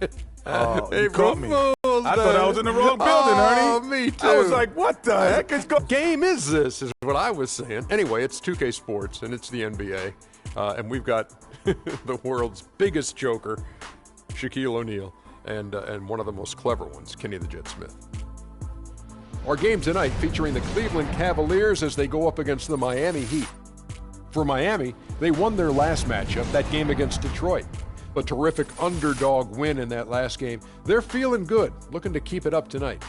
You caught me. I thought I was in the wrong building, Oh, Ernie. me too. I was like, what the heck is going on? Game is this, is what I was saying. Anyway, it's 2K Sports, and it's the NBA. And we've got the world's biggest joker, Shaquille O'Neal, and one of the most clever ones, Kenny the Jet Smith. Our game tonight featuring the Cleveland Cavaliers as they go up against the Miami Heat. For Miami, they won their last matchup, that game against Detroit. A terrific underdog win in that last game. They're feeling good, looking to keep it up tonight.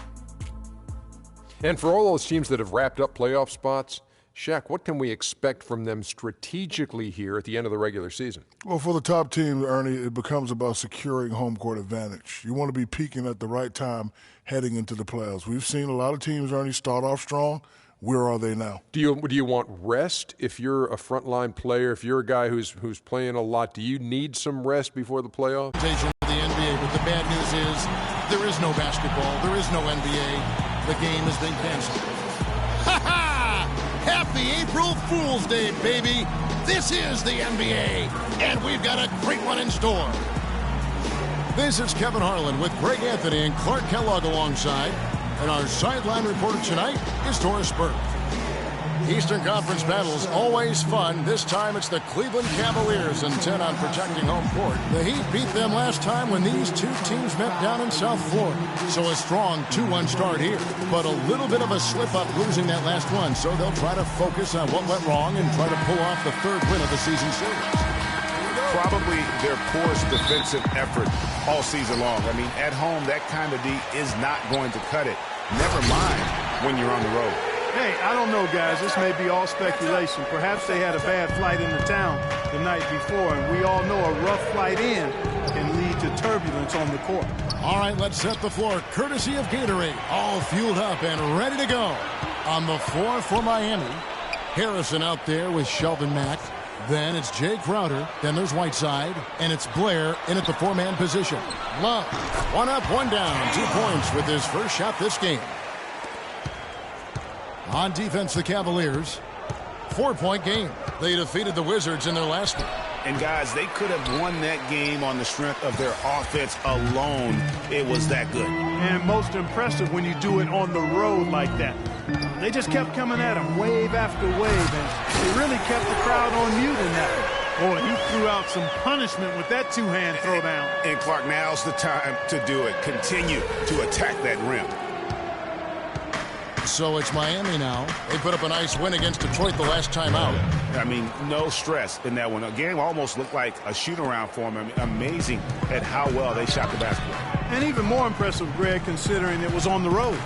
And for all those teams that have wrapped up playoff spots, Shaq, what can we expect from them strategically here at the end of the regular season? Well, for the top team, Ernie, it becomes about securing home court advantage. You want to be peaking at the right time heading into the playoffs. We've seen a lot of teams, Ernie, start off strong. Where are they now? Do you want rest if you're a frontline player, if you're a guy who's playing a lot? Do you need some rest before the playoffs? The NBA, but the bad news is there is no basketball, there is no NBA. The game has been canceled. Ha ha! Happy April Fool's Day, baby! This is the NBA, and we've got a great one in store. This is Kevin Harlan with Greg Anthony and Clark Kellogg alongside. And our sideline reporter tonight is Doris Burke. Eastern Conference battles always fun. This time it's the Cleveland Cavaliers intent on protecting home court. The Heat beat them last time when these two teams met down in South Florida. So a strong 2-1 start here. But a little bit of a slip-up losing that last one. So they'll try to focus on what went wrong and try to pull off the third win of the season series. Probably their poorest defensive effort all season long. I mean, at home, that kind of D is not going to cut it. Never mind when you're on the road. Hey, I don't know, guys. This may be all speculation. Perhaps they had a bad flight into town the night before, and we all know a rough flight in can lead to turbulence on the court. All right, let's set the floor. Courtesy of Gatorade. All fueled up and ready to go. On the floor for Miami, Harrison out there with Shelvin Mack. Then it's Jay Crowder. Then there's Whiteside. And it's Blair in at the four-man position. Love. One up, one down. 2 points with his first shot this game. On defense, the Cavaliers. 4-point game. They defeated the Wizards in their last game. And, guys, they could have won that game on the strength of their offense alone. It was that good. And most impressive when you do it on the road like that. They just kept coming at him wave after wave, and they really kept the crowd on mute in that one. Boy, he threw out some punishment with that two-hand throwdown. And, Clark, now's the time to do it. Continue to attack that rim. So it's Miami now. They put up a nice win against Detroit the last time out. I mean, no stress in that one. The game almost looked like a shoot-around for them. I mean, amazing at how well they shot the basketball. And even more impressive, Greg, considering it was on the road.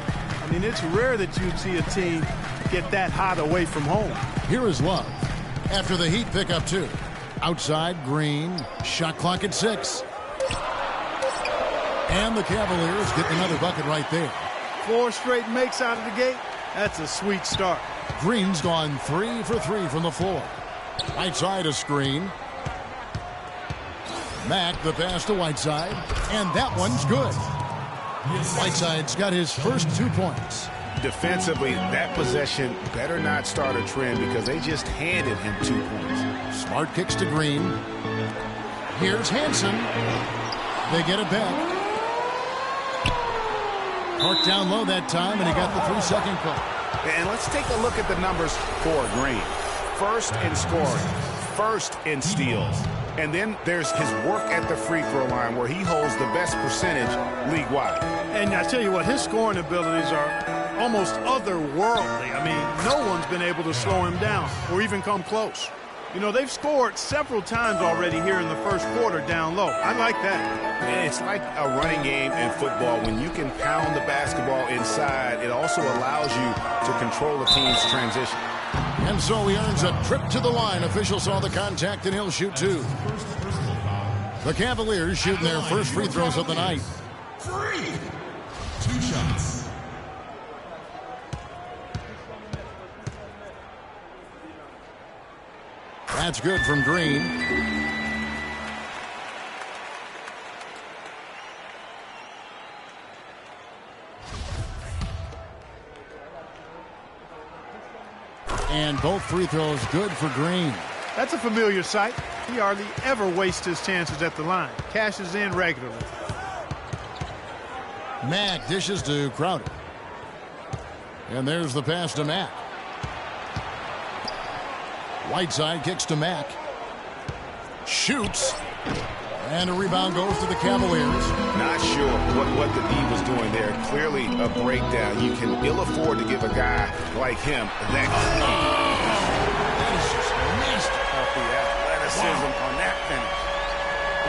I mean, it's rare that you'd see a team get that hot away from home. Here is Love. After the Heat pick up 2. Outside, Green. Shot clock at 6. And the Cavaliers get another bucket right there. 4 straight makes out of the gate. That's a sweet start. Green's gone 3 for 3 from the floor. Right side a screen. Mack the pass to Whiteside. And that one's good. Whiteside's got his first 2 points. Defensively, that possession better not start a trend because they just handed him 2 points. Smart kicks to Green. Here's Hansen. They get it back. Park down low that time, and he got the 3-second call. And let's take a look at the numbers for Green. First in scoring, first in steals. And then there's his work at the free throw line where he holds the best percentage league-wide. And I tell you what, his scoring abilities are almost otherworldly. I mean, no one's been able to slow him down or even come close. You know, they've scored several times already here in the first quarter down low. I like that. And it's like a running game in football. When you can pound the basketball inside, it also allows you to control the team's transition. And so he earns a trip to the line. Official saw the contact, and he'll shoot 2. The Cavaliers shooting their first free throws of the night. 2 shots. That's good from Green. And both free throws good for Green. That's a familiar sight. He hardly ever wastes his chances at the line. Cashes in regularly. Mack dishes to Crowder. And there's the pass to Mack. Whiteside kicks to Mack. Shoots. And a rebound goes to the Cavaliers. Not sure what the D was doing there. Clearly a breakdown. You can ill afford to give a guy like him that. That is just nasty. The athleticism on that finish.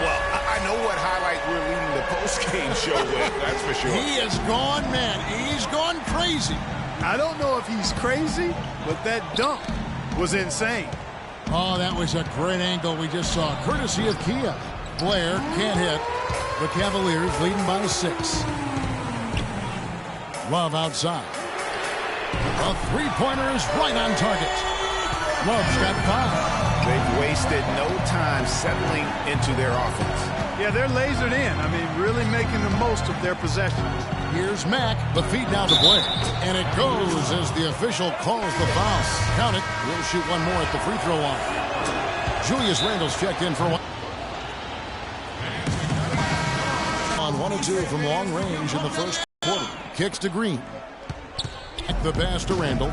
Well, I know what highlight we're leading the post-game show with, that's for sure. He has gone mad. He's gone crazy. I don't know if he's crazy, but that dunk was insane. Oh, that was a great angle we just saw. Courtesy of Kia. Blair can't hit. The Cavaliers leading by 6. Love outside. A three-pointer is right on target. Love's got 5. They've wasted no time settling into their offense. Yeah, they're lasered in. I mean, really making the most of their possessions. Here's Mack. The feed now to Blair. And it goes as the official calls the foul. Count it. We'll shoot one more at the free throw line. Julius Randle's checked in for one. On 1 of 2 from long range in the first quarter. Kicks to Green. The pass to Randle.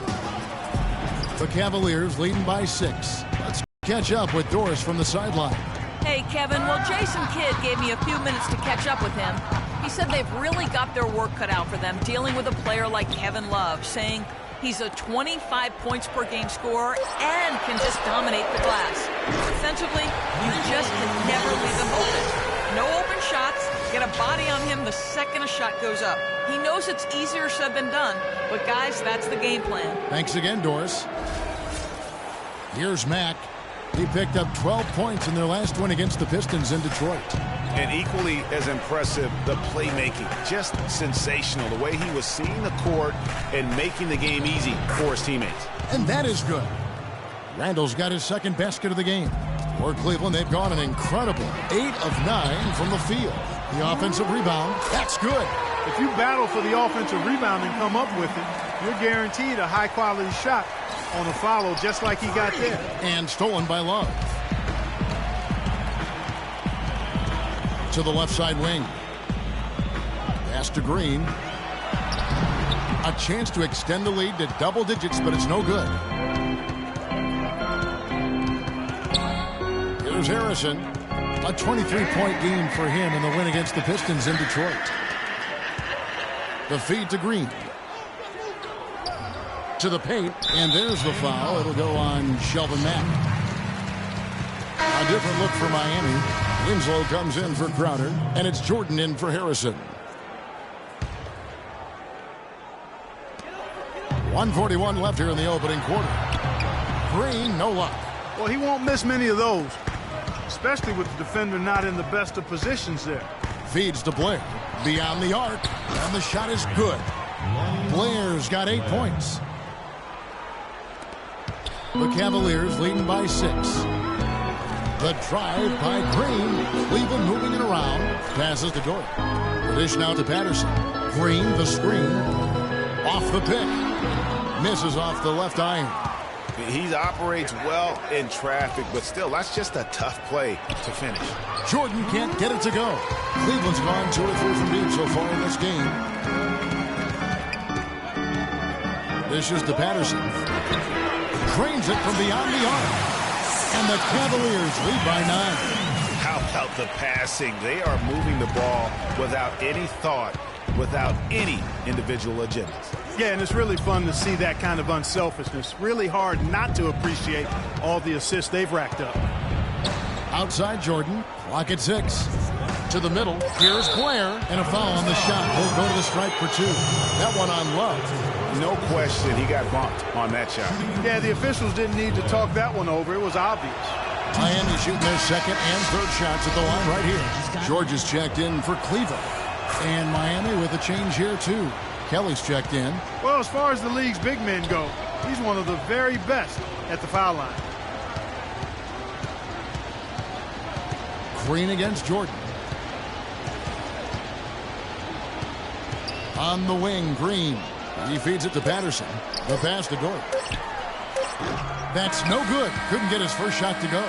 The Cavaliers leading by 6. Let's catch up with Doris from the sideline. Hey, Kevin. Well, Jason Kidd gave me a few minutes to catch up with him. He said they've really got their work cut out for them dealing with a player like Kevin Love, saying he's a 25 points per game scorer and can just dominate the glass. Defensively, you just can never leave him open. No open shots. Get a body on him the second a shot goes up. He knows it's easier said than done, but guys, that's the game plan. Thanks again, Doris. Here's Mack. He picked up 12 points in their last win against the Pistons in Detroit. And equally as impressive, the playmaking. Just sensational. The way he was seeing the court and making the game easy for his teammates. And that is good. Randle's got his second basket of the game. For Cleveland, they've gone an incredible 8 of 9 from the field. The offensive rebound, that's good. If you battle for the offensive rebound and come up with it, you're guaranteed a high-quality shot on a follow just like he got there. And stolen by Love. To the left side wing. Pass to Green. A chance to extend the lead to double digits, but it's no good. Here's Harrison. A 23-point game for him in the win against the Pistons in Detroit. The feed to Green. To the paint, and there's the foul. It'll go on Shelvin Mack. A different look for Miami. Winslow comes in for Crowder, and it's Jordan in for Harrison. 1:41 left here in the opening quarter. Green, no luck. Well, he won't miss many of those, especially with the defender not in the best of positions there. Feeds to Blair. Beyond the arc, and the shot is good. Blair's got 8 points. The Cavaliers leading by 6. The drive by Green. Cleveland moving it around. Passes to Dort. The dish now to Patterson. Green, the screen. Off the pick. Misses off the left iron. He operates well in traffic, but still, that's just a tough play to finish. Jordan can't get it to go. Cleveland's gone 2 or 3 from deep so far in this game. Dishes to Patterson. Trains it from beyond the arc. And the Cavaliers lead by 9. How about the passing? They are moving the ball without any thought, without any individual agendas. Yeah, and it's really fun to see that kind of unselfishness. Really hard not to appreciate all the assists they've racked up. Outside Jordan, clock at 6. To the middle, here's Blair, and a foul on the shot. He'll go to the stripe for 2. That one on Love. No question, he got bumped on that shot. Yeah, the officials didn't need to talk that one over. It was obvious. Miami shooting their second and third shots at the line right here. George is checked in for Cleveland. And Miami with a change here, too. Kelly's checked in. Well, as far as the league's big men go, he's one of the very best at the foul line. Green against Jordan. On the wing, Green. He feeds it to Patterson. The pass to Dort. That's no good. Couldn't get his first shot to go.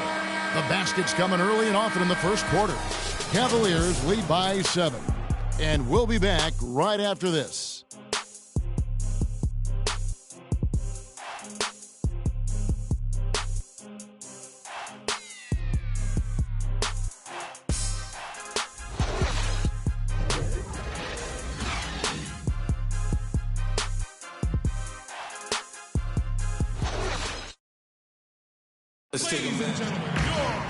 The basket's coming early and often in the first quarter. Cavaliers lead by 7. And we'll be back right after this. Let's take them back.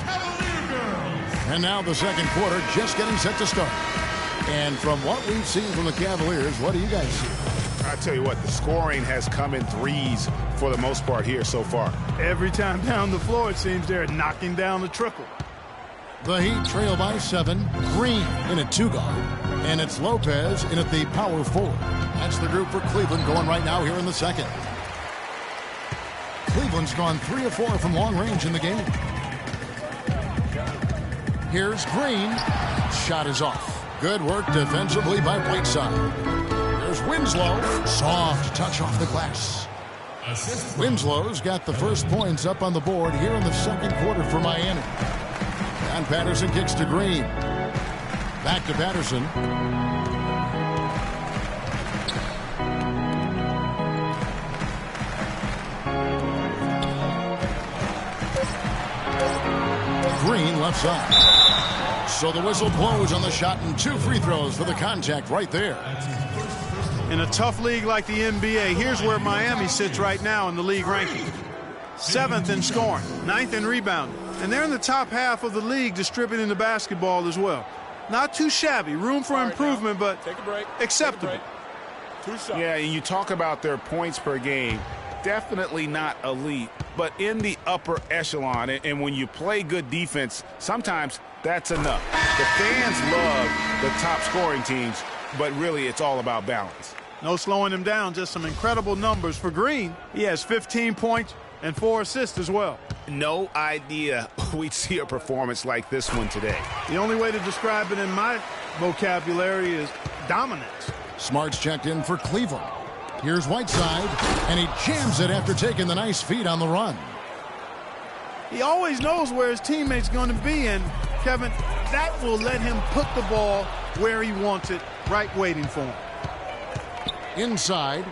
Cavalier girls. And now the second quarter just getting set to start. And from what we've seen from the Cavaliers, what do you guys see? I tell you what, the scoring has come in threes for the most part here so far. Every time down the floor, it seems they're knocking down the triple. The Heat trail by 7. Green in at 2-guard. And it's Lopez in at the power forward. That's the group for Cleveland going right now here in the second. Cleveland's gone 3 of 4 from long range in the game. Here's Green. Shot is off. Good work defensively by Whiteside. There's Winslow. Soft touch off the glass. Winslow's got the first points up on the board here in the second quarter for Miami. And Patterson kicks to Green. Back to Patterson. Green left side. So the whistle blows on the shot and 2 free throws for the contact right there. In a tough league like the NBA, here's where Miami sits right now in the league ranking. 7th in scoring, 9th in rebounding, and they're in the top half of the league distributing the basketball as well. Not too shabby, room for improvement, but acceptable. Yeah, and you talk about their points per game. Definitely not elite, but in the upper echelon. And when you play good defense, sometimes that's enough. The fans love the top scoring teams, but really it's all about balance. No slowing him down, just some incredible numbers for Green. He has 15 points and 4 assists as well. No idea we'd see a performance like this one today. The only way to describe it in my vocabulary is dominance. Smart's checked in for Cleveland. Here's Whiteside, and he jams it after taking the nice feed on the run. He always knows where his teammate's going to be, and, Kevin, that will let him put the ball where he wants it, right waiting for him. Inside,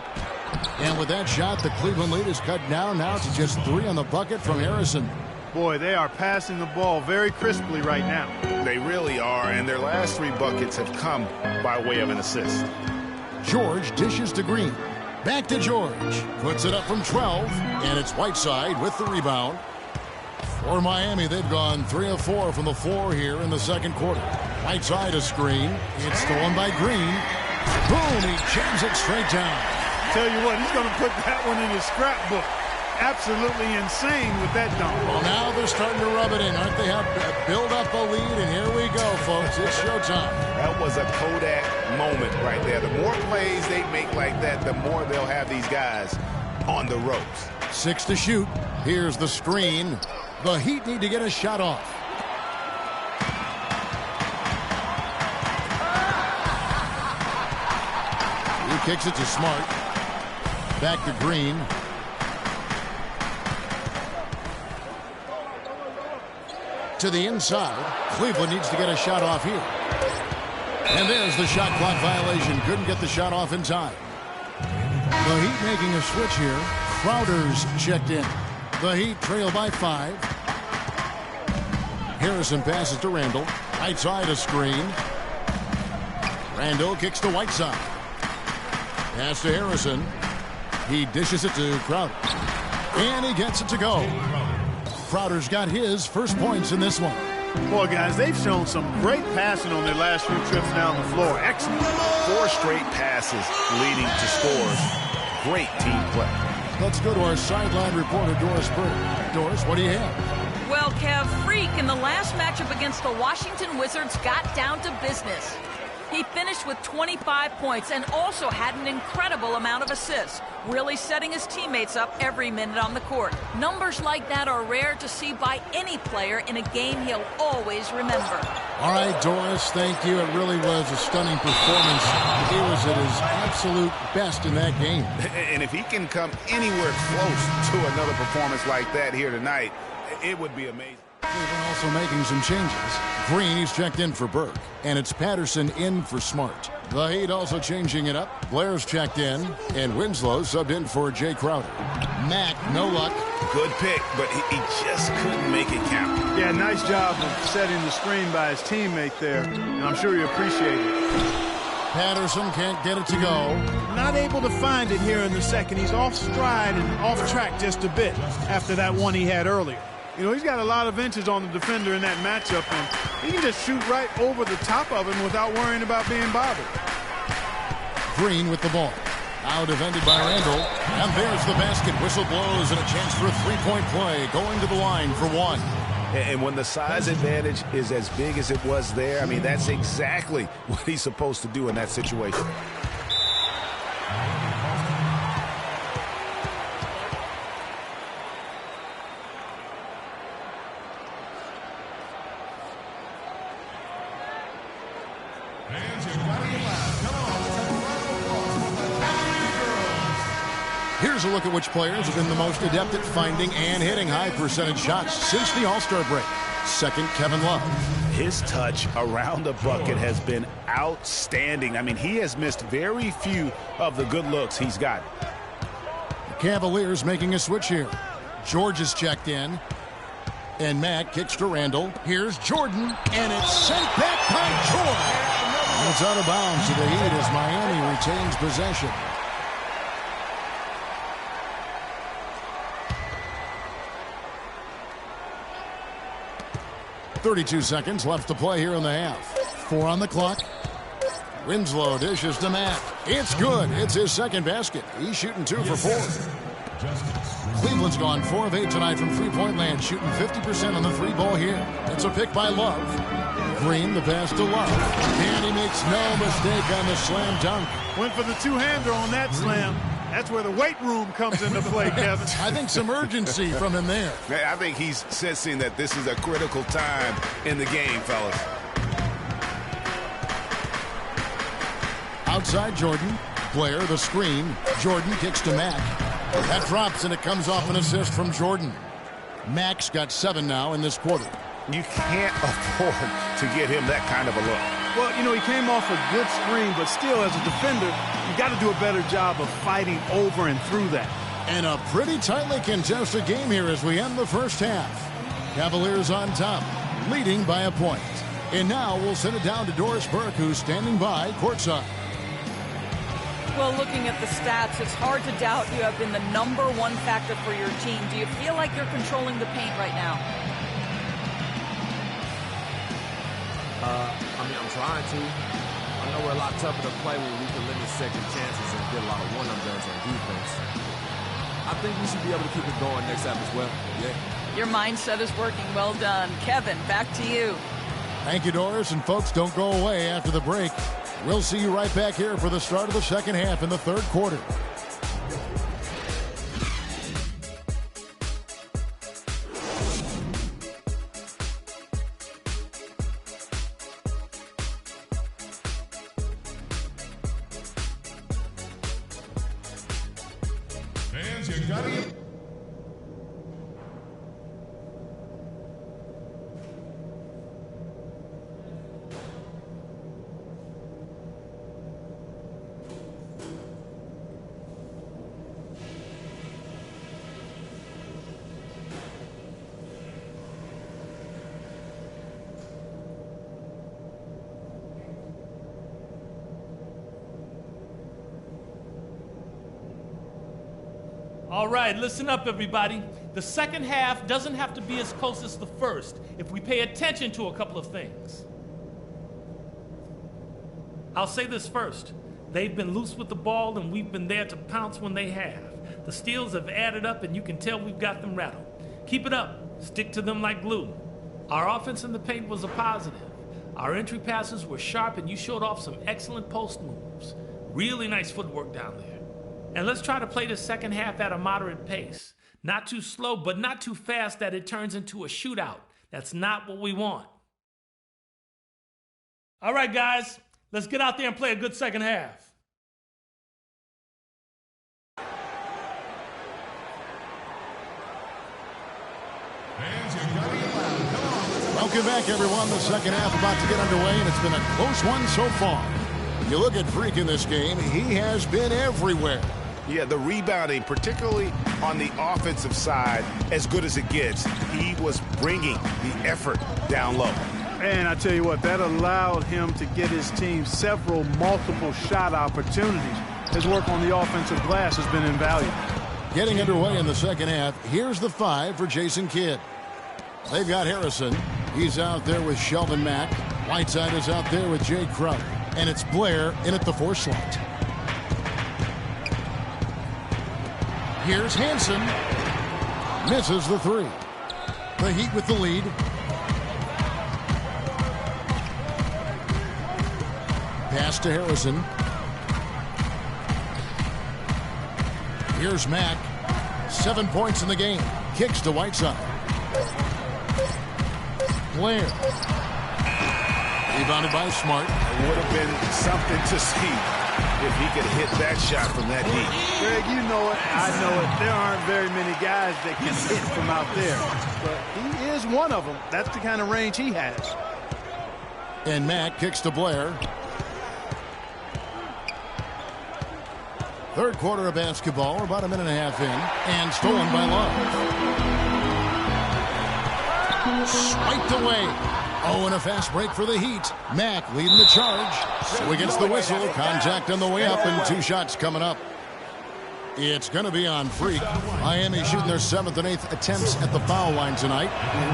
and with that shot, the Cleveland lead is cut down now to just 3 on the bucket from Harrison. Boy, they are passing the ball very crisply right now. They really are, and their last 3 buckets have come by way of an assist. George dishes to Green. Back to George. Puts it up from 12, and it's Whiteside with the rebound. For Miami, they've gone 3 of 4 from the floor here in the second quarter. Whiteside a screen. It's stolen by Green. Boom, he jams it straight down. Tell you what, he's going to put that one in his scrapbook. Absolutely insane with that dunk. Well, now they're starting to rub it in, aren't they? Have build up a lead, and here we go, folks. It's showtime. That was a Kodak moment right there. The more plays they make like that, the more they'll have these guys on the ropes. 6 to shoot. Here's the screen. The Heat need to get a shot off. He kicks it to Smart. Back to Green. To the inside. Cleveland needs to get a shot off here. And there's the shot clock violation. Couldn't get the shot off in time. The Heat making a switch here. Crowder's checked in. The Heat trail by 5. Harrison passes to Randall. Right side a screen. Randall kicks to Whiteside. Pass to Harrison. He dishes it to Crowder. And he gets it to go. Crowder's got his first points in this one. Boy, guys, they've shown some great passing on their last few trips down the floor. Excellent. 4 straight passes leading to scores. Great team play. Let's go to our sideline reporter, Doris Burke. Doris, what do you have? Well, Kev, Freak in the last matchup against the Washington Wizards got down to business. He finished with 25 points and also had an incredible amount of assists, really setting his teammates up every minute on the court. Numbers like that are rare to see by any player in a game he'll always remember. All right, Doris, thank you. It really was a stunning performance. He was at his absolute best in that game. And if he can come anywhere close to another performance like that here tonight, it would be amazing. Cleveland also making some changes. Green, he's checked in for Burke. And it's Patterson in for Smart. The Heat also changing it up. Blair's checked in. And Winslow subbed in for Jay Crowder. Mack, no luck. Good pick, but he just couldn't make it count. Yeah, nice job of setting the screen by his teammate there, and I'm sure he appreciated it. Patterson can't get it to go. Not able to find it here in the second. He's off stride and off track just a bit after that one he had earlier. You know, he's got a lot of inches on the defender in that matchup, and he can just shoot right over the top of him without worrying about being bothered. Green with the ball. Now defended by Randall. And there's the basket. Whistle blows and a chance for a three-point play. Going to the line for one. And when the size advantage is as big as it was there, I mean, that's exactly what he's supposed to do in that situation. Here's a look at which players have been the most adept at finding and hitting high percentage shots since the All-Star break. Second, Kevin Love. His touch around the bucket has been outstanding. I mean, he has missed very few of the good looks he's got. The Cavaliers making a switch here. George is checked in. And Mack kicks to Randall. Here's Jordan. And it's sent back by George. It's out of bounds to the Heat as Miami retains possession. 32 seconds left to play here in the half. 4 on the clock. Winslow dishes to Mack. It's good. It's his second basket. He's shooting 2 for 4. Cleveland's gone 4 of 8 tonight from three-point land, shooting 50% on the 3-ball here. It's a pick by Love. Green, the pass to Love. And he makes no mistake on the slam dunk. Went for the two-hander on that slam. That's where the weight room comes into play, Kevin. I think some urgency from him there. I think he's sensing that this is a critical time in the game, fellas. Outside Jordan. Blair, the screen. Jordan kicks to Mack. That drops, and it comes off an assist from Jordan. Mack's got 7 now in this quarter. You can't afford to get him that kind of a look. Well, you know, he came off a good screen, but still, as a defender, you got to do a better job of fighting over and through that. And a pretty tightly contested game here as we end the first half. Cavaliers on top, leading by a point. And now we'll send it down to Doris Burke, who's standing by courtside. Well, looking at the stats, it's hard to doubt you have been the #1 factor for your team. Do you feel like you're controlling the paint right now? I'm trying to. I know we're a lot tougher to play when we can limit second chances and get a lot of one-and-dones on defense. I think we should be able to keep it going next half as well. Yeah. Your mindset is working. Well done. Kevin, back to you. Thank you, Doris. And folks, don't go away after the break. We'll see you right back here for the start of the second half in the third quarter. All right, listen up, everybody. The second half doesn't have to be as close as the first if we pay attention to a couple of things. I'll say this first. They've been loose with the ball, and we've been there to pounce when they have. The steals have added up, and you can tell we've got them rattled. Keep it up. Stick to them like glue. Our offense in the paint was a positive. Our entry passes were sharp, and you showed off some excellent post moves. Really nice footwork down there. And let's try to play the second half at a moderate pace. Not too slow, but not too fast that it turns into a shootout. That's not what we want. All right, guys, let's get out there and play a good second half. Fans, you gotta get loud. Come Welcome back, everyone. The second half about to get underway, and it's been a close one so far. You look at Freak in this game, he has been everywhere. Yeah, the rebounding, particularly on the offensive side, as good as it gets. He was bringing the effort down low. And I tell you what, that allowed him to get his team several multiple shot opportunities. His work on the offensive glass has been invaluable. Getting underway in the second half, here's the 5 for Jason Kidd. They've got Harrison. He's out there with Shelvin Mack. Whiteside is out there with Jay Crowder. And it's Blair in at the 4 slot. Here's Hansen. Misses the 3. The Heat with the lead. Pass to Harrison. Here's Mack. 7 points in the game. Kicks to Whiteside. Blair. Rebounded by Smart. It would have been something to see if he could hit that shot from that deep. Greg, you know it. I know it. There aren't very many guys that can hit from out there. But he is one of them. That's the kind of range he has. And Mack kicks to Blair. Third quarter of basketball. We're about a minute and a half in. And stolen by Love. Swiped away. Oh, and a fast break for the Heat. Mack leading the charge. So he gets the whistle. Contact on the way up and 2 shots coming up. It's going to be on Freak. Miami shooting their 7th and 8th attempts at the foul line tonight.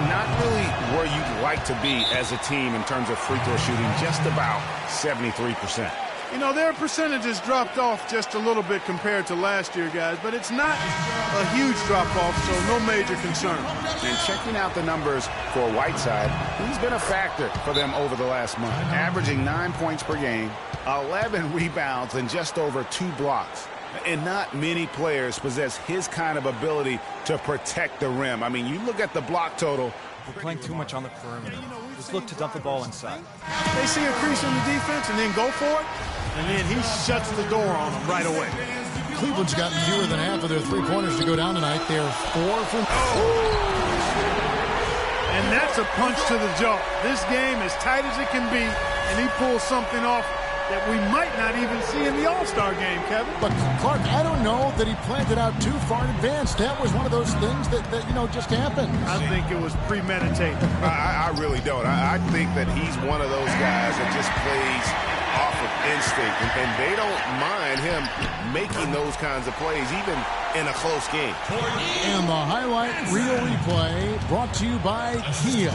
Not really where you'd like to be as a team in terms of free throw shooting. Just about 73%. You know, their percentages dropped off just a little bit compared to last year, guys, but it's not a huge drop-off, so no major concern. And checking out the numbers for Whiteside, he's been a factor for them over the last month, averaging 9 points per game, 11 rebounds, and just over 2 blocks. And not many players possess his kind of ability to protect the rim. I mean, you look at the block total. We're playing too much on the perimeter. Just look to dump the ball inside. They see a crease in the defense and then go for it, and then he shuts the door on them right away. Cleveland's gotten fewer than half of their 3-pointers to go down tonight. They're 4 from... And that's a punch to the jaw. This game as tight as it can be, and he pulls something off that we might not even see in the All-Star game, Kevin. But, Clark, I don't know that he planned it out too far in advance. That was one of those things that just happened. I think it was premeditated. I really don't. I think that he's one of those guys that just plays off of instinct, and they don't mind him making those kinds of plays, even in a close game. And the highlight reel replay brought to you by Kia.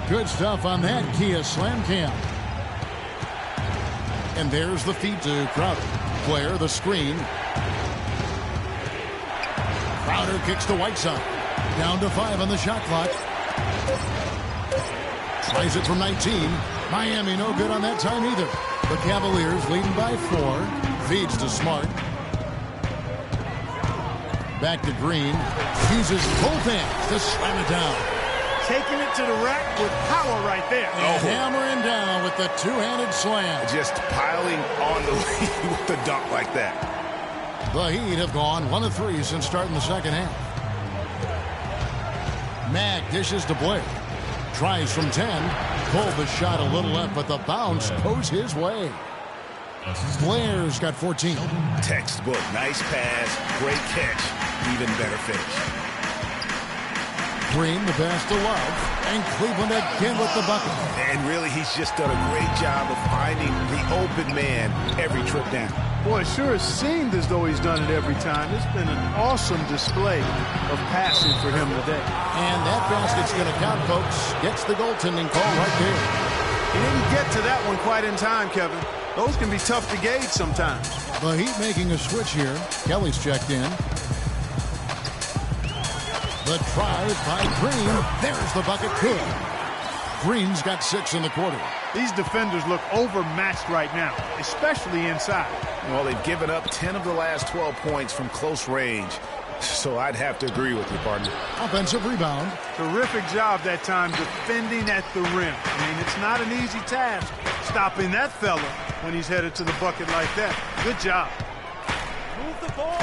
Good stuff on that Kia Slam Cam. And there's the feed to Crowder. Blair, the screen. Crowder kicks to Whiteside. Down to 5 on the shot clock. Tries it from 19. Miami no good on that time either. The Cavaliers leading by 4. Feeds to Smart. Back to Green. Uses both hands to slam it down. Taking it to the rack with power right there. And hammering down with the 2-handed slam. Just piling on the lead with the dunk like that. The Heat have gone 1 of 3 since starting the second half. Mack dishes to Blair. Tries from 10. Pulled the shot a little left, but the bounce goes his way. Blair's got 14. Textbook. Nice pass. Great catch. Even better finish. Green, the pass to Love, and Cleveland again with the bucket. And really, he's just done a great job of finding the open man every trip down. Boy, it sure seemed as though he's done it every time. It's been an awesome display of passing for him today. And that basket's going to count, folks. Gets the goaltending call right there. He didn't get to that one quite in time, Kevin. Those can be tough to gauge sometimes. The Heat making a switch here. Kelly's checked in. The drive by Green. There's the bucket. Good. Green's got 6 in the quarter. These defenders look overmatched right now, especially inside. Well, they've given up 10 of the last 12 points from close range. So I'd have to agree with you, partner. Offensive rebound. Terrific job that time defending at the rim. I mean, it's not an easy task stopping that fella when he's headed to the bucket like that. Good job. Move the ball.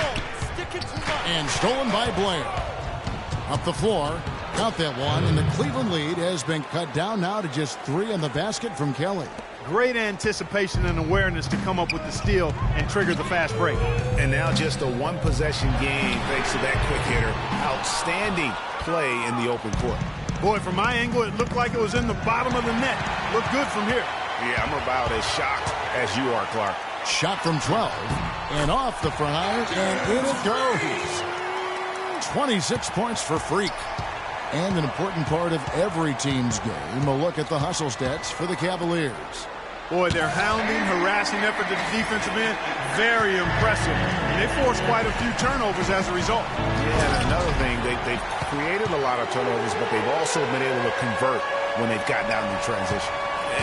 Stick it to the... And stolen by Blair. Up the floor. Count that one, and the Cleveland lead has been cut down now to just 3 on the basket from Kelly. Great anticipation and awareness to come up with the steal and trigger the fast break. And now just a one-possession game thanks to that quick hitter. Outstanding play in the open court. Boy, from my angle, it looked like it was in the bottom of the net. Looked good from here. Yeah, I'm about as shocked as you are, Clark. Shot from 12, and off the front iron, and in it goes. 26 points for Freak. And an important part of every team's game, a look at the hustle stats for the Cavaliers. Boy, their hounding, harassing effort to the defensive end, very impressive. And they forced quite a few turnovers as a result. Yeah, and another thing, they've created a lot of turnovers, but they've also been able to convert when they've gotten out in transition.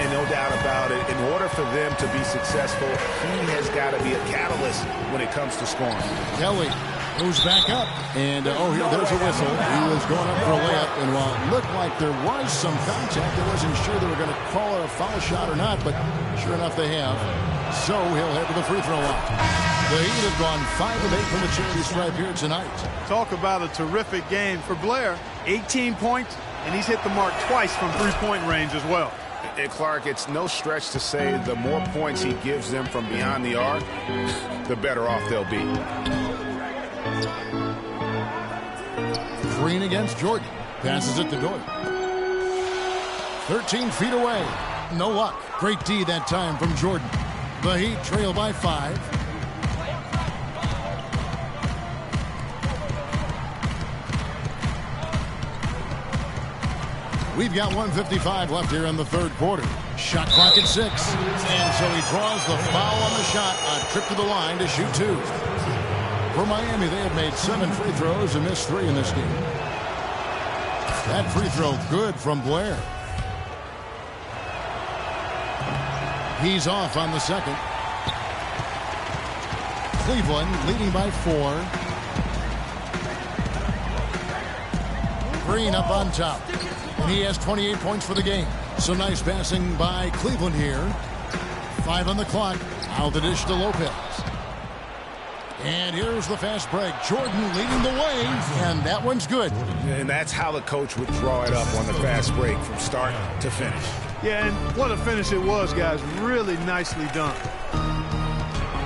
And no doubt about it, in order for them to be successful, he has got to be a catalyst when it comes to scoring. Kelly moves back up, and there's a whistle. He was going up for a layup, and while it looked like there was some contact, I wasn't sure they were going to call it a foul shot or not, but sure enough they have. So he'll head to the free throw line. The Heat have gone 5 of 8 from the charity stripe here tonight. Talk about a terrific game for Blair. 18 points, and he's hit the mark twice from three-point range as well. And Clark, it's no stretch to say the more points he gives them from beyond the arc, the better off they'll be. Green against Jordan. Passes it to Dort. 13 feet away. No luck. Great D that time from Jordan. The Heat trail by 5. We've got 1:55 left here in the third quarter. Shot clock at 6. And so he draws the foul on the shot. A trip to the line to shoot 2. For Miami, they have made 7 free throws and missed 3 in this game. That free throw good from Blair. He's off on the second. Cleveland leading by 4. Green up on top. And he has 28 points for the game. So nice passing by Cleveland here. 5 on the clock. Out the dish to Lopez. And here's the fast break. Jordan leading the way, and that one's good. And that's how the coach would draw it up on the fast break from start to finish. Yeah, and what a finish it was, guys. Really nicely done.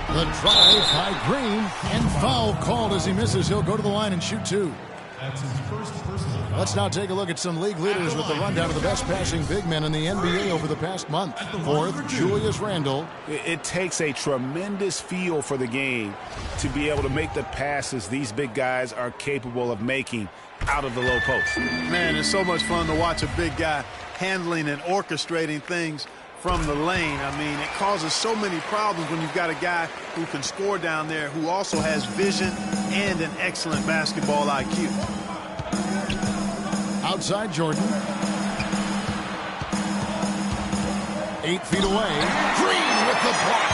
The drive by Green, and foul called as he misses. He'll go to the line and shoot 2. That's his first personal. Let's now take a look at some league leaders with the rundown of the best passing big men in the NBA over the past month. 4th, Julius Randle. It takes a tremendous feel for the game to be able to make the passes these big guys are capable of making out of the low post. Man, it's so much fun to watch a big guy handling and orchestrating things from the lane. I mean, it causes so many problems when you've got a guy who can score down there who also has vision and an excellent basketball IQ. Outside Jordan. 8 feet away. Green with the block.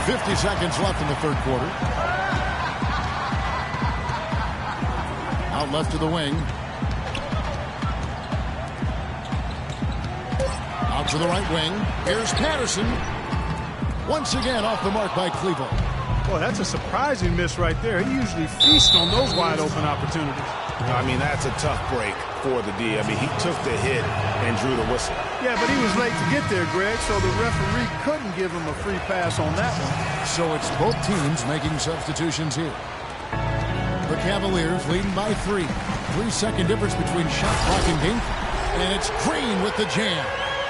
50 seconds left in the third quarter. Out left to the wing. Out to the right wing. Here's Patterson. Once again off the mark by Cleveland. Boy, that's a surprising miss right there. He usually feasts on those wide open opportunities. I mean, that's a tough break for the D. I mean, he took the hit and drew the whistle. Yeah, but he was late to get there, Greg, so the referee couldn't give him a free pass on that one. So it's both teams making substitutions here. The Cavaliers leading by 3. 3-second difference between shot clock and game clock. And it's Green with the jam.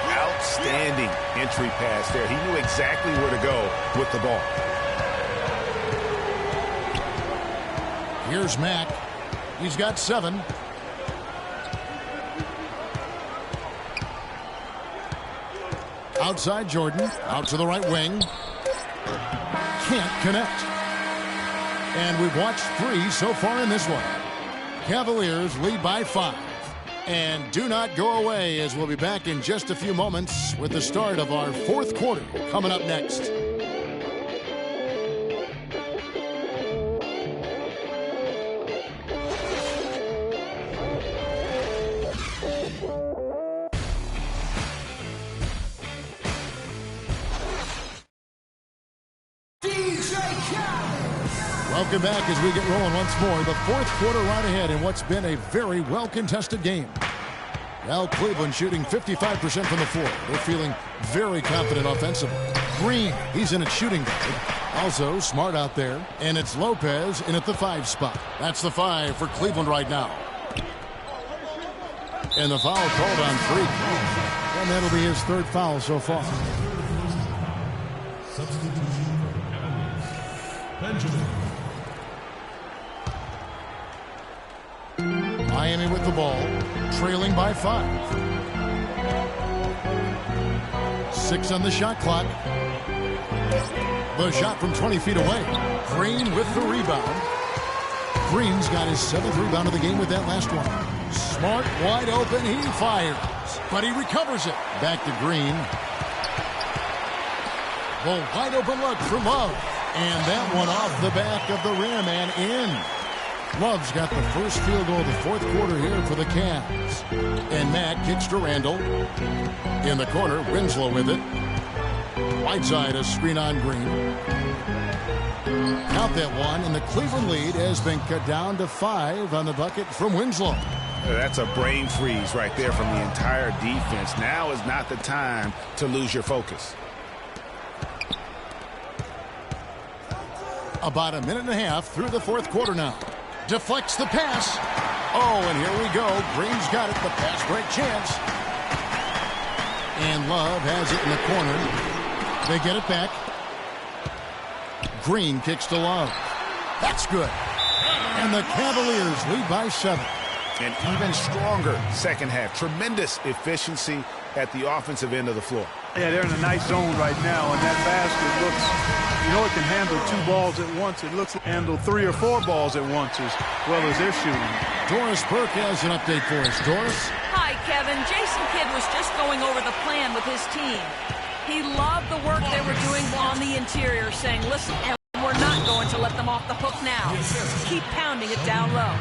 Outstanding entry pass there. He knew exactly where to go with the ball. Here's Mack. He's got 7. Outside Jordan. Out to the right wing. Can't connect. And we've watched 3 so far in this one. Cavaliers lead by 5. And do not go away, as we'll be back in just a few moments with the start of our fourth quarter coming up next. Welcome back as we get rolling once more. The fourth quarter right ahead in what's been a very well-contested game. Now Cleveland shooting 55% from the floor. They're feeling very confident offensively. Green, he's in at shooting guard. Also Smart out there. And it's Lopez in at the 5 spot. That's the 5 for Cleveland right now. And the foul called on Freak. And that'll be his 3rd foul so far. Substitution. Benjamin. Miami with the ball, trailing by 5. 6 on the shot clock. The shot from 20 feet away. Green with the rebound. Green's got his 7th rebound of the game with that last one. Smart wide open. He fires, but he recovers it. Back to Green. The wide open look for Love. And that one off the back of the rim and in. Love's got the first field goal of the fourth quarter here for the Cavs. And Matt kicks to Randall. In the corner, Winslow with it. Whiteside a screen on Green. Count that one, and the Cleveland lead has been cut down to 5 on the bucket from Winslow. That's a brain freeze right there from the entire defense. Now is not the time to lose your focus. About a minute and a half through the fourth quarter now. Deflects the pass. Oh, and here we go. Green's got it. The pass break chance. And Love has it in the corner. They get it back. Green kicks to Love. That's good. And the Cavaliers lead by 7. An even stronger second half. Tremendous efficiency at the offensive end of the floor. Yeah, they're in a nice zone right now, and that basket looks, you know, it can handle 2 balls at once. It looks to handle 3 or 4 balls at once as well as they're shooting. Doris Burke has an update for us. Doris? Hi, Kevin. Jason Kidd was just going over the plan with his team. He loved the work they were doing on the interior, saying, listen, we're not going to let them off the hook now. Keep pounding it down low.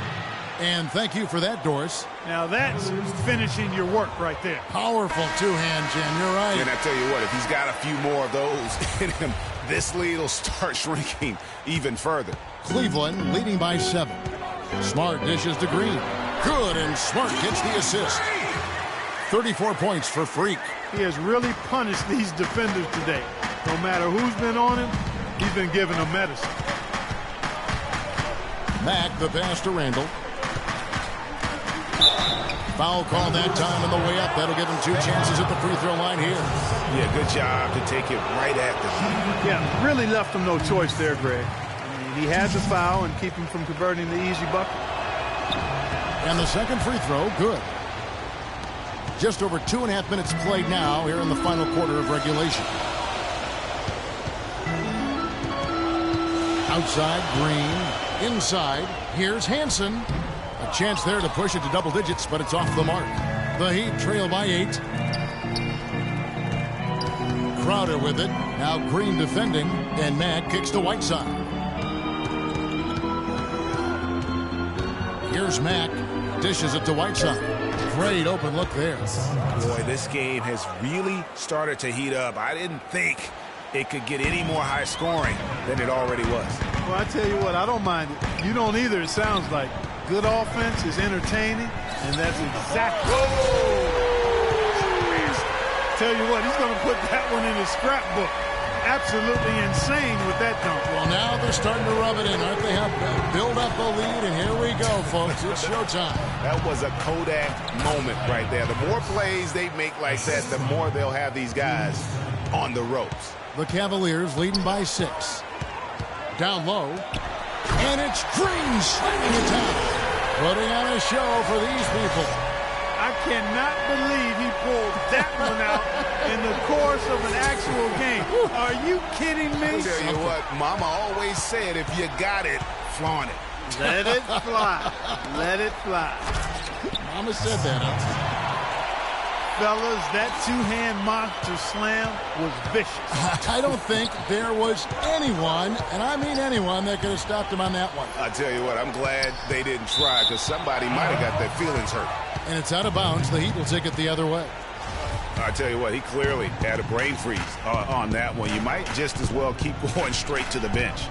And thank you for that, Doris. Now that's finishing your work right there. Powerful two-hand jam. You're right. And I tell you what, if he's got a few more of those in him, this lead will start shrinking even further. Cleveland leading by 7. Smart dishes to Green. Good, and Smart gets the assist. 34 points for Freak. He has really punished these defenders today. No matter who's been on him, he's been giving them medicine. Mack the pass to Randall. Foul call that time on the way up. That'll give him 2 chances at the free throw line here. Yeah, good job to take it right at them. Yeah, really left him no choice there, Greg. I mean, he had the foul and keep him from converting the easy bucket. And the second free throw, good. Just over 2.5 minutes played now here in the final quarter of regulation. Outside, Green. Inside, here's Hansen. A chance there to push it to double digits, but it's off the mark. The Heat trail by 8. Crowder with it. Now Green defending, and Mack kicks to Whiteside. Here's Mack. Dishes it to Whiteside. Great open look there. Boy, this game has really started to heat up. I didn't think it could get any more high scoring than it already was. Well, I tell you what, I don't mind it. You don't either, it sounds like. Good offense is entertaining, and that's exactly. Tell you what, he's going to put that one in his scrapbook. Absolutely insane with that dunk. Well, now they're starting to rub it in, aren't they? Have build up a lead, and here we go, folks. It's showtime. That was a Kodak moment right there. The more plays they make like that, the more they'll have these guys on the ropes. The Cavaliers leading by 6. Down low. And it's Green slamming it down. Putting on a show for these people. I cannot believe he pulled that one out in the course of an actual game. Are you kidding me? I'll tell you what, Mama always said, if you got it, flaunt it. Let it fly. Let it fly. Mama said that, huh? Fellas, that 2-hand monster slam was vicious. I don't think there was anyone, and I mean anyone, that could have stopped him on that one. I tell you what, I'm glad they didn't try, because somebody might have got their feelings hurt. And it's out of bounds. The Heat will take it the other way. I tell you what, he clearly had a brain freeze on that one. You might just as well keep going straight to the bench.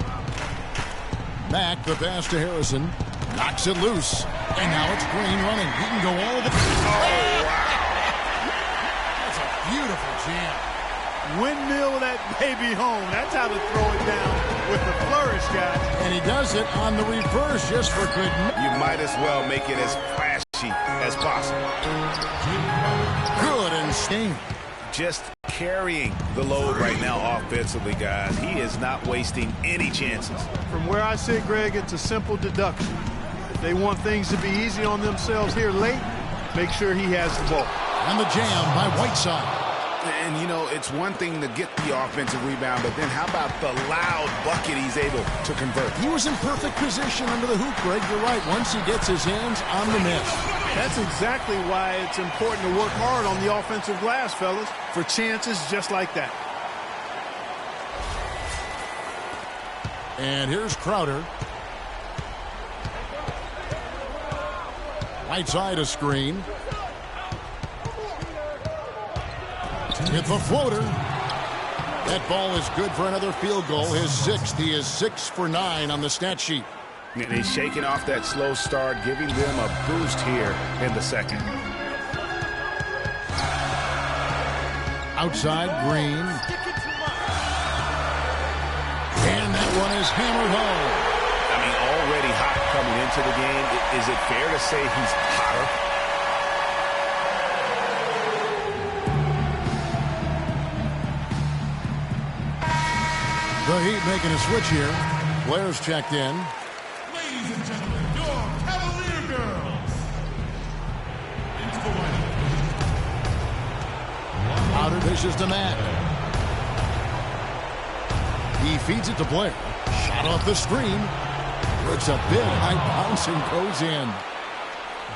Back the pass to Harrison. Knocks it loose. And now it's Green running. He can go all the... Oh, wow. That's a beautiful jam. Windmill that baby home. That's how to throw it down with the flourish, guys. And he does it on the reverse just for good. You might as well make it as flashy as possible. Good and staying. Just carrying the load right now offensively, guys. He is not wasting any chances. From where I sit, Greg, it's a simple deduction. If they want things to be easy on themselves here late, make sure he has the ball. And the jam by Whiteside. And, you know, it's one thing to get the offensive rebound, but then how about the loud bucket he's able to convert? He was in perfect position under the hoop, Greg. You're right. Once he gets his hands on the miss. That's exactly why it's important to work hard on the offensive glass, fellas, for chances just like that. And here's Crowder. Whiteside a screen. Hit the floater. That ball is good for another field goal. His sixth. He is 6 for 9 on the stat sheet. And he's shaking off that slow start, giving them a boost here in the second. Outside, Green. And that one is hammered home. I mean, already hot coming into the game. Is it fair to say he's hotter? The Heat making a switch here. Blair's checked in. Ladies and gentlemen, your Cavalier girls. Into the lineup. Outer dishes to Matt. He feeds it to Blair. Shot off the screen. It's a big high bounce and goes in.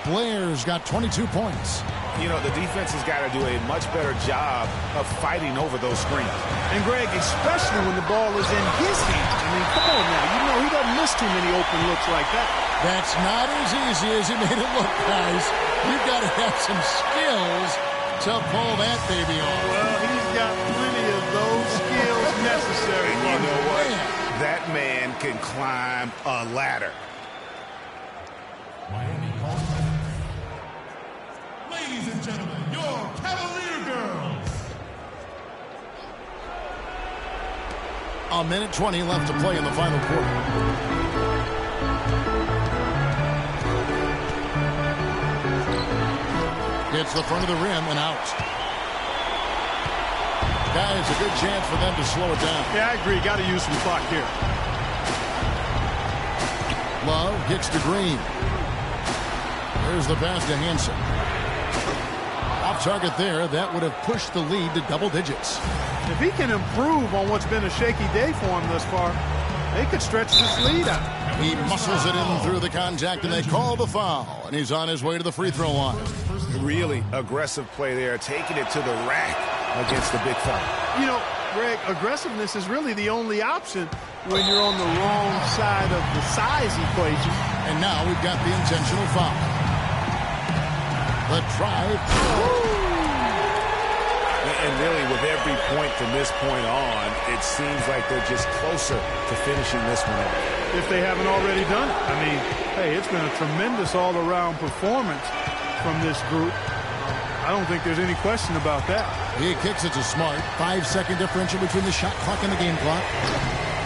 Blair's got 22 points. You know, the defense has got to do a much better job of fighting over those screens. And, Greg, especially when the ball is in his hands. I mean, come on now. You know he doesn't miss too many open looks like that. That's not as easy as he made it look, guys. You've got to have some skills to pull that baby off. Well, he's got plenty of those skills necessary. And you know what? That man can climb a ladder. Miami calls time. Ladies and gentlemen, your Cavalier girls. A minute 20 left to play in the final quarter. Hits the front of the rim and out. Guys, a good chance for them to slow it down. Yeah, I agree. Got to use some clock here. Love gets to Green. There's the pass to Hansen. Off target there. That would have pushed the lead to double digits. If he can improve on what's been a shaky day for him thus far, they could stretch this lead out. He muscles it in through the contact, and they call the foul. And he's on his way to the free throw line. Really aggressive play there, taking it to the rack against the big fella. You know, Greg, aggressiveness is really the only option when you're on the wrong side of the size equation. And now we've got the intentional foul. The drive. And really, with every point from this point on, it seems like they're just closer to finishing this one off. If they haven't already done it. I mean, hey, it's been a tremendous all-around performance from this group. I don't think there's any question about that. He kicks it to Smart. 5-second differential between the shot clock and the game clock.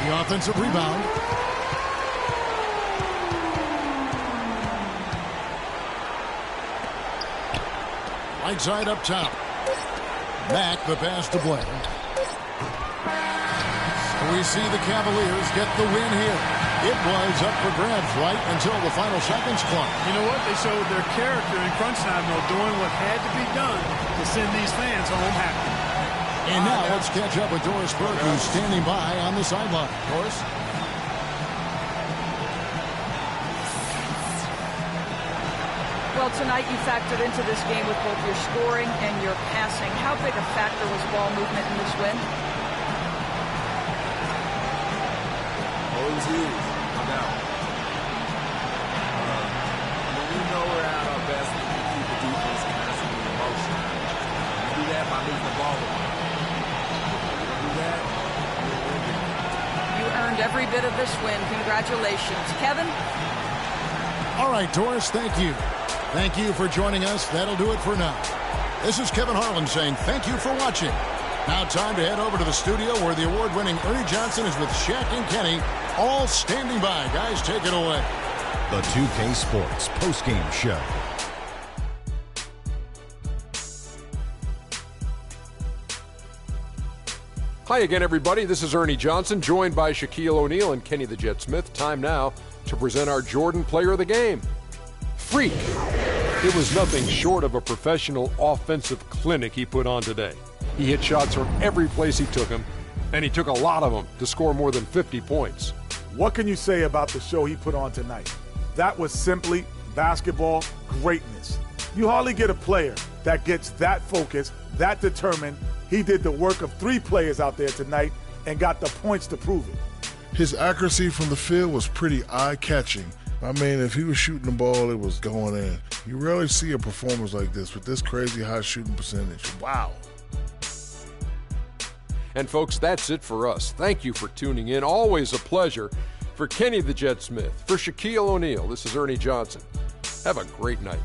The offensive rebound. Right side up top. Mack the pass to Blair. We see the Cavaliers get the win here. It was up for grabs right until the final seconds clock. You know what? They showed their character in crunch time, though, doing what had to be done to send these fans home happy. And now let's catch up with Doris Burke, who's standing by on the sideline. Doris? Well, tonight you factored into this game with both your scoring and your passing. How big a factor was ball movement in this win? Always huge, no doubt. When we know we're at our best, we can keep the defense constantly in motion. We do that by moving the ball away. We do that, we'll win. You earned every every bit of this win. Congratulations. Kevin? All right, Doris, thank you. Thank you for joining us. That'll do it for now. This is Kevin Harlan saying thank you for watching. Now time to head over to the studio where the award-winning Ernie Johnson is with Shaq and Kenny, all standing by. Guys, take it away. The 2K Sports postgame show. Hi again, everybody. This is Ernie Johnson, joined by Shaquille O'Neal and Kenny the Jet Smith. Time now to present our Jordan Player of the Game. Freak. It was nothing short of a professional offensive clinic he put on today. He hit shots from every place he took them, and he took a lot of them to score more than 50 points. What can you say about the show he put on tonight? That was simply basketball greatness. You hardly get a player that gets that focused, that determined. He did the work of 3 players out there tonight and got the points to prove it. His accuracy from the field was pretty eye-catching. I mean, if he was shooting the ball, it was going in. You rarely see a performance like this with this crazy high shooting percentage. Wow. And folks, that's it for us. Thank you for tuning in. Always a pleasure. For Kenny the Jet Smith, for Shaquille O'Neal, this is Ernie Johnson. Have a great night.